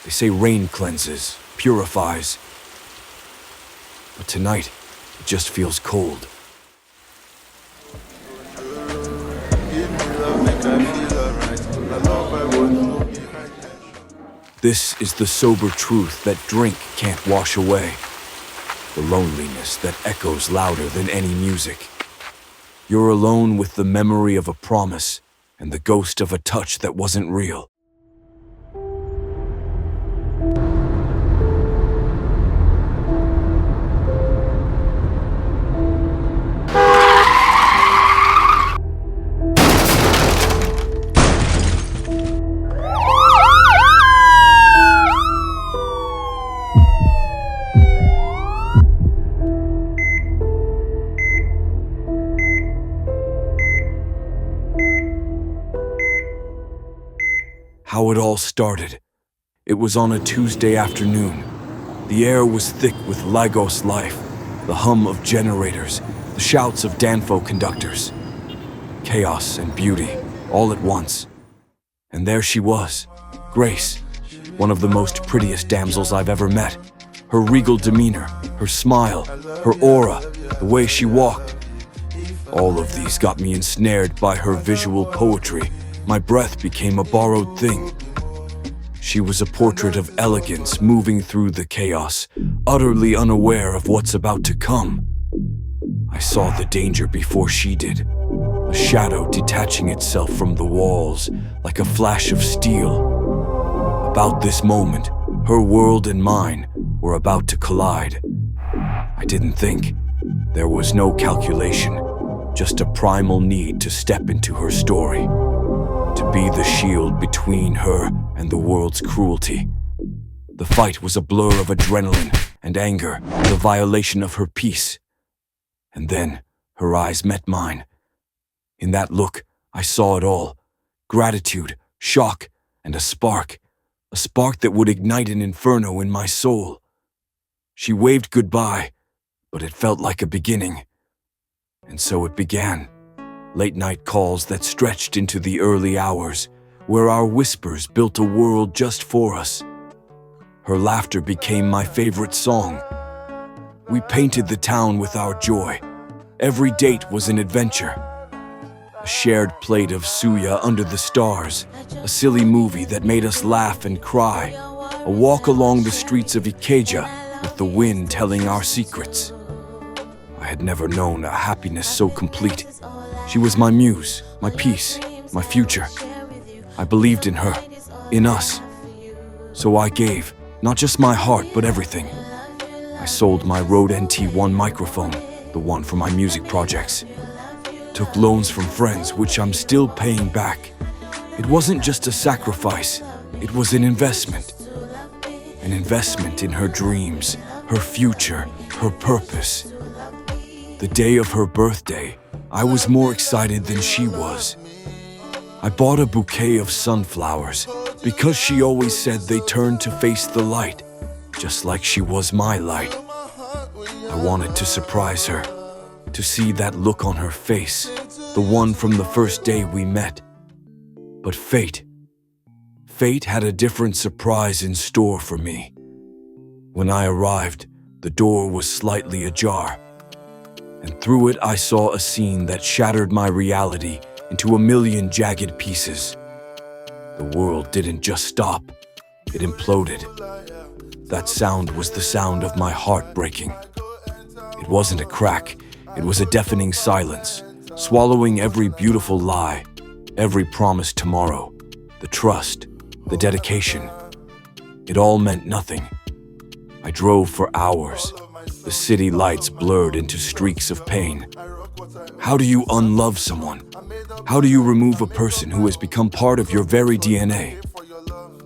They say rain cleanses, purifies. But tonight, it just feels cold. This is the sober truth that drink can't wash away. The loneliness that echoes louder than any music. You're alone with the memory of a promise and the ghost of a touch that wasn't real. How it all started. It was on a Tuesday afternoon. The air was thick with Lagos life, the hum of generators, the shouts of Danfo conductors. Chaos and beauty, all at once. And there she was, Grace, one of the most prettiest damsels I've ever met. Her regal demeanor, her smile, her aura, the way she walked. All of these got me ensnared by her visual poetry. My breath became a borrowed thing. She was a portrait of elegance moving through the chaos, utterly unaware of what's about to come. I saw the danger before she did, a shadow detaching itself from the walls like a flash of steel. About this moment, her world and mine were about to collide. I didn't think. There was no calculation, just a primal need to step into her story. To be the shield between her and the world's cruelty. The fight was a blur of adrenaline and anger, the violation of her peace. And then her eyes met mine. In that look, I saw it all. Gratitude, shock, and a spark that would ignite an inferno in my soul. She waved goodbye, but it felt like a beginning. And so it began. Late-night calls that stretched into the early hours, where our whispers built a world just for us. Her laughter became my favorite song. We painted the town with our joy. Every date was an adventure. A shared plate of suya under the stars, a silly movie that made us laugh and cry, a walk along the streets of Ikeja with the wind telling our secrets. I had never known a happiness so complete. She was my muse, my peace, my future. I believed in her, in us. So I gave, not just my heart, but everything. I sold my Rode NT1 microphone, the one for my music projects. Took loans from friends, which I'm still paying back. It wasn't just a sacrifice, it was an investment. An investment in her dreams, her future, her purpose. The day of her birthday, I was more excited than she was. I bought a bouquet of sunflowers because she always said they turned to face the light, just like she was my light. I wanted to surprise her, to see that look on her face, the one from the first day we met. But fate had a different surprise in store for me. When I arrived, the door was slightly ajar. And through it I saw a scene that shattered my reality into a million jagged pieces. The world didn't just stop, it imploded. That sound was the sound of my heart breaking. It wasn't a crack, it was a deafening silence, swallowing every beautiful lie, every promised tomorrow, the trust, the dedication. It all meant nothing. I drove for hours. The city lights blurred into streaks of pain. How do you unlove someone? How do you remove a person who has become part of your very DNA?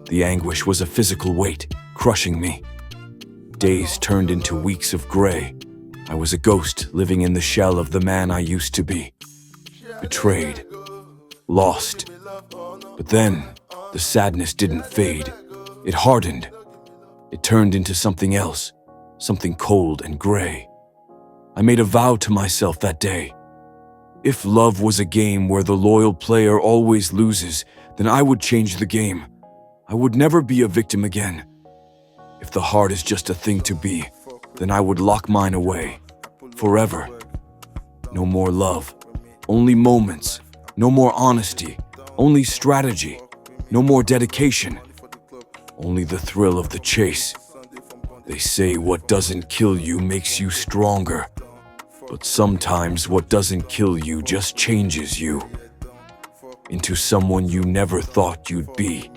The anguish was a physical weight, crushing me. Days turned into weeks of gray. I was a ghost living in the shell of the man I used to be. Betrayed. Lost. But then, the sadness didn't fade. It hardened. It turned into something else. Something cold and gray. I made a vow to myself that day. If love was a game where the loyal player always loses, then I would change the game. I would never be a victim again. If the heart is just a thing to be, then I would lock mine away. Forever. No more love. Only moments. No more honesty. Only strategy. No more dedication. Only the thrill of the chase. They say what doesn't kill you makes you stronger. But sometimes what doesn't kill you just changes you into someone you never thought you'd be.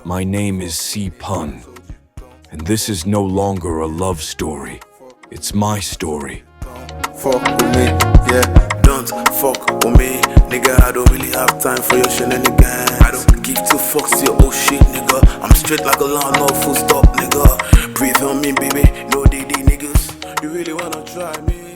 My name is C. Pun, and this is no longer a love story. It's my story. Fuck with me, yeah, don't fuck with me, nigga. I don't really have time for your shenanigans. I don't give two fucks to your old shit, nigga. I'm straight like a lawnmower, full stop, nigga. Breathe on me, baby, no DD niggas. You really wanna try me?